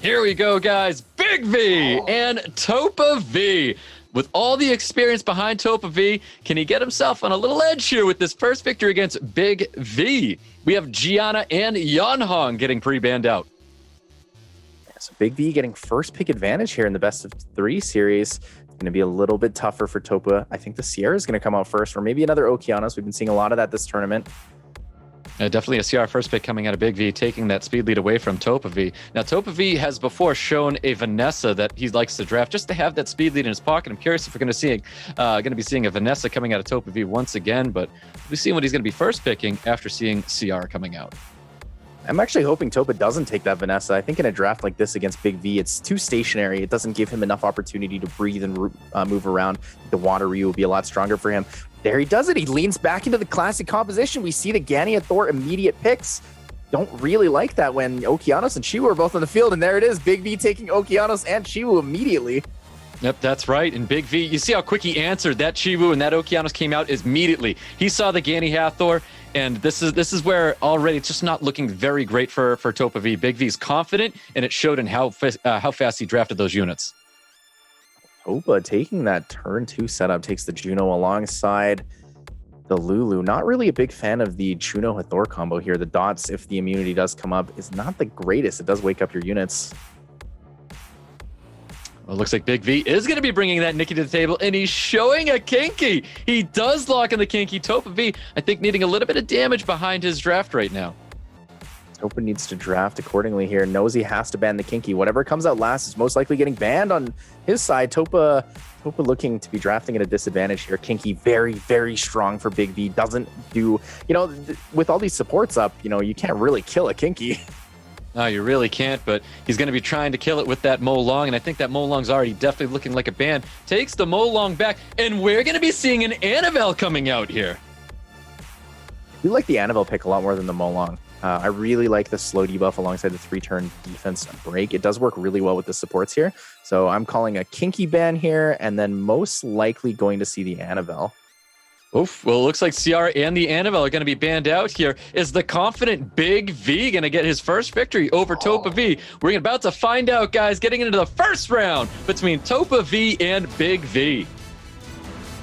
Here we go, guys. BigV and TopaV. With all the experience behind TopaV, can he get himself on a little edge here with this first victory against BigV? We have Gianna and Yanhong getting pre-banned out. So BigV getting first pick advantage here in the best of 3 series. It's going to be a little bit tougher for Topa. I think the Sierra is going to come out first, or maybe another Okeanos. We've been seeing a lot of that this tournament. Definitely a CR first pick coming out of BigV, taking that speed lead away from TopaV. Now, TopaV has before shown a Vanessa that he likes to draft just to have that speed lead in his pocket. I'm curious if we're going to be seeing a Vanessa coming out of TopaV once again, but we've seen what he's going to be first picking after seeing CR coming out. I'm actually hoping Topa doesn't take that Vanessa. I think in a draft like this against BigV, it's too stationary. It doesn't give him enough opportunity to breathe and move around. The water Ryu will be a lot stronger for him. There he does it. He leans back into the classic composition. We see the Gania Thor immediate picks. Don't really like that when Okeanos and Chiwu are both on the field. And there it is. BigV taking Okeanos and Chiwu immediately. Yep, that's right. And BigV, you see how quick he answered. That Chiwu and that Okeanos came out immediately. He saw the Gani Hathor, and this is where already it's just not looking very great for TopaV. BigV's confident, and it showed in how fast he drafted those units. Topa taking that turn 2 setup, takes the Juno alongside the Lulu. Not really a big fan of the Juno Hathor combo here. The dots, if the immunity does come up, is not the greatest. It does wake up your units. Well, it looks like BigV is going to be bringing that Nikki to the table, and he's showing a Kinky. He does lock in the Kinky. TopaV, I think, needing a little bit of damage behind his draft right now. Topa needs to draft accordingly here. Knows he has to ban the Kinky. Whatever comes out last is most likely getting banned on his side. Topa looking to be drafting at a disadvantage here. Kinky very, very strong for BigV. Doesn't do, with all these supports up, you can't really kill a Kinky. No, you really can't, but he's going to be trying to kill it with that Mo Long, and I think that Mo Long's already definitely looking like a ban. Takes the Mo Long back, and we're going to be seeing an Annabelle coming out here. I do like the Annabelle pick a lot more than the Mo Long. I really like the slow debuff alongside the 3-turn defense break. It does work really well with the supports here. So I'm calling a Kinky ban here, and then most likely going to see the Annabelle. Oof. Well, it looks like CR and the Annabelle are going to be banned out here. Is the confident BigV going to get his first victory over TopaV? We're about to find out, guys, getting into the first round between TopaV and BigV.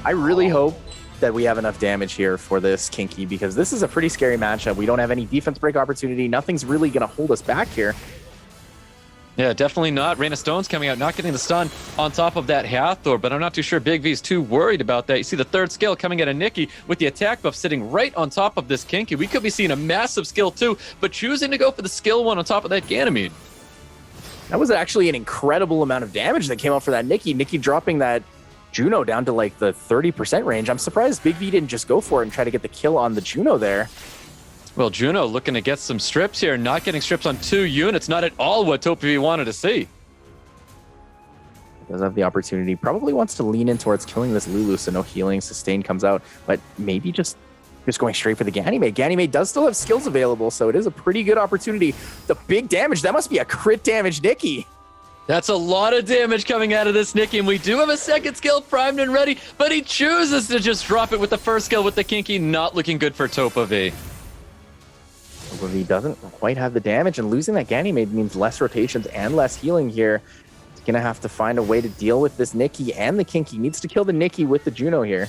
I really hope that we have enough damage here for this Kinky, because this is a pretty scary matchup. We don't have any defense break opportunity. Nothing's really going to hold us back here. Yeah, definitely not. Rain of Stone's coming out, not getting the stun on top of that Hathor, but I'm not too sure BigV's too worried about that. You see the third skill coming out of Nikki with the attack buff sitting right on top of this Kinky. We could be seeing a massive skill too, but choosing to go for the skill one on top of that Ganymede. That was actually an incredible amount of damage that came out for that Nikki. Nikki dropping that Juno down to like the 30% range. I'm surprised BigV didn't just go for it and try to get the kill on the Juno there. Well, Juno looking to get some strips here, not getting strips on 2 units, not at all what TopaV wanted to see. Does have the opportunity, probably wants to lean in towards killing this Lulu so no healing, sustain comes out, but maybe just going straight for the Ganymede. Ganymede does still have skills available, so it is a pretty good opportunity. The big damage, that must be a crit damage Nikki. That's a lot of damage coming out of this Nikki, and we do have a second skill primed and ready, but he chooses to just drop it with the first skill with the Kinky, not looking good for TopaV. TopaV doesn't quite have the damage, and losing that Ganymede means less rotations and less healing here. He's going to have to find a way to deal with this Nikki and the Kinky. Needs to kill the Nikki with the Juno here.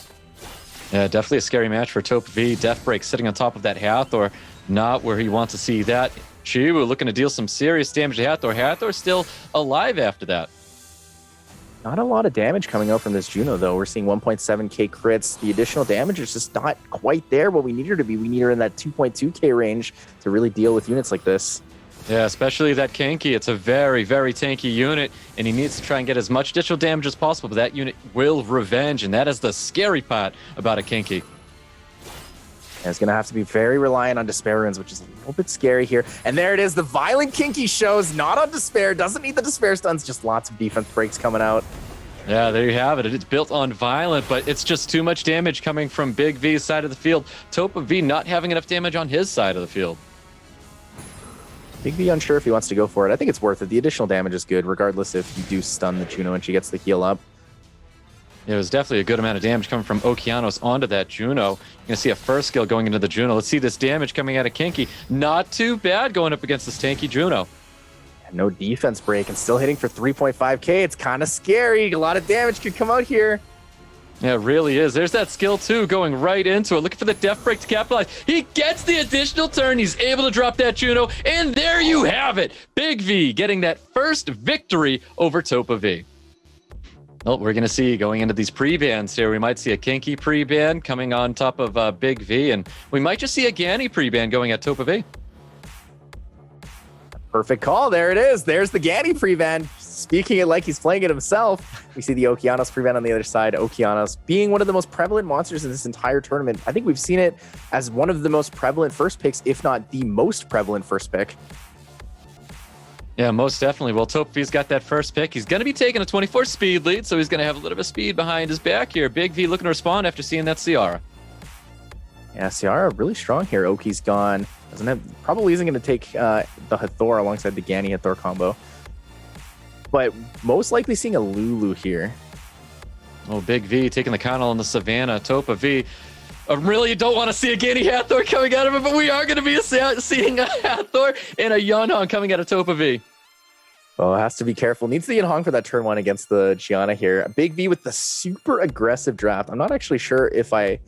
Yeah, definitely a scary match for TopaV. Death Break sitting on top of that Hathor, not where he wants to see that. Chiwu looking to deal some serious damage to Hathor. Hathor still alive after that. Not a lot of damage coming out from this Juno, though. We're seeing 1.7k crits. The additional damage is just not quite there what we need her to be. We need her in that 2.2k range to really deal with units like this. Yeah, especially that Kinky. It's a very, very tanky unit, and he needs to try and get as much additional damage as possible, but that unit will revenge, and that is the scary part about a Kinky. And it's going to have to be very reliant on Despair Runes, which is a little bit scary here. And there it is. The Violent Kinky shows, not on Despair. Doesn't need the Despair stuns. Just lots of defense breaks coming out. Yeah, there you have it. It's built on Violent, but it's just too much damage coming from BigV's side of the field. TopaV not having enough damage on his side of the field. BigV unsure if he wants to go for it. I think it's worth it. The additional damage is good, regardless if you do stun the Juno and she gets the heal up. It was definitely a good amount of damage coming from Okeanos onto that Juno. You're going to see a first skill going into the Juno. Let's see this damage coming out of Kinky. Not too bad going up against this tanky Juno. No defense break and still hitting for 3.5k. It's kind of scary. A lot of damage could come out here. Yeah, it really is. There's that skill too, going right into it, looking for the death break to capitalize. He gets the additional turn. He's able to drop that Juno, and there you have it. BigV getting that first victory over TopaV. Well, we're going to see going into these pre-bans here. We might see a Kinky pre-ban coming on top of BigV, and we might just see a Ganny pre-ban going at TopaV. Perfect call. There it is. There's the Ganny pre-ban. Speaking it like he's playing it himself. We see the Okeanos pre-ban on the other side. Okeanos being one of the most prevalent monsters in this entire tournament. I think we've seen it as one of the most prevalent first picks, if not the most prevalent first pick. Yeah, most definitely. Well, TopaV's got that first pick. He's going to be taking a 24 speed lead, so he's going to have a little bit of speed behind his back here. BigV looking to respond after seeing that Ciara. Yeah, Ciara really strong here. Oki's gone. Probably isn't going to take the Hathor alongside the Ganny Hathor combo. But most likely seeing a Lulu here. Oh, BigV taking the Connell on the Savannah. TopaV. I really don't want to see a Ganny Hathor coming out of it, but we are going to be seeing a Hathor and a Yunhong coming out of TopaV. Oh, has to be careful. Needs the Yunhong for that turn one against the Gianna here. BigV with the super aggressive draft. I'm not actually sure if I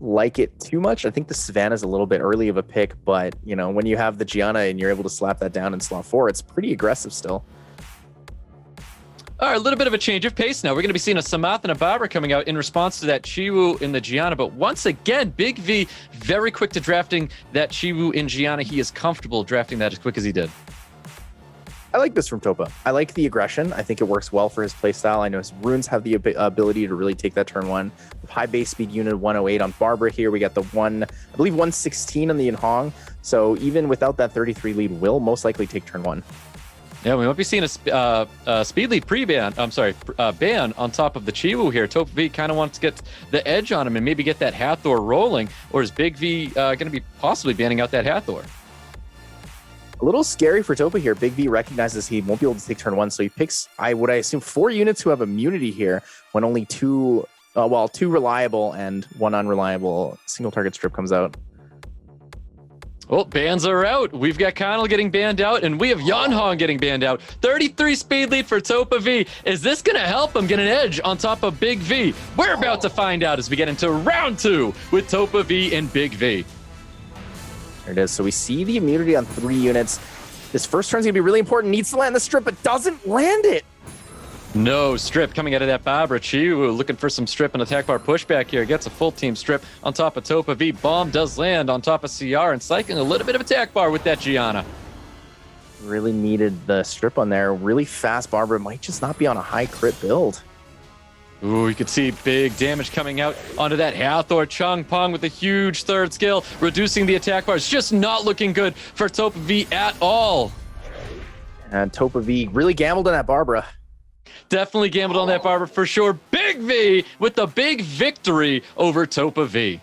like it too much. I think the Savannah's a little bit early of a pick, but you know, when you have the Gianna and you're able to slap that down in slot 4, it's pretty aggressive still. All right, a little bit of a change of pace now. We're going to be seeing a Samath and a Barbara coming out in response to that Chiwu in the Gianna. But once again, BigV very quick to drafting that Chiwu in Gianna. He is comfortable drafting that as quick as he did. I like this from Topa. I like the aggression. I think it works well for his playstyle. I know his runes have the ability to really take that turn one. With high base speed unit 108 on Barbara here. We got the I believe 116 on the Yunhong. So even without that 33 lead, will most likely take turn one. Yeah, we might be seeing a speed lead ban on top of the Chiwu here. TopaV kind of wants to get the edge on him and maybe get that Hathor rolling, or is BigV going to be possibly banning out that Hathor? A little scary for Topa here. BigV recognizes he won't be able to take turn one, so he picks, I assume, 4 units who have immunity here when only 2 reliable and 1 unreliable single target strip comes out. Well, bans are out. We've got Connell getting banned out, and we have Yunhong getting banned out. 33 speed lead for TopaV. Is this going to help him get an edge on top of BigV? We're about to find out as we get into round 2 with TopaV and BigV. There it is. So we see the immunity on 3 units. This first turn's going to be really important. Needs to land the strip, but doesn't land it. No strip coming out of that Barbara. Chiwu looking for some strip and attack bar pushback here. Gets a full team strip on top of TopaV. Bomb does land on top of CR and cycling a little bit of attack bar with that Gianna. Really needed the strip on there. Really fast Barbara. Might just not be on a high crit build. Ooh, you could see big damage coming out onto that Hathor. Chung Pong with a huge third skill, reducing the attack bar. It's just not looking good for TopaV at all. And TopaV really gambled on that Barbara. Definitely gambled on that Barbara for sure. BigV with the big victory over TopaV.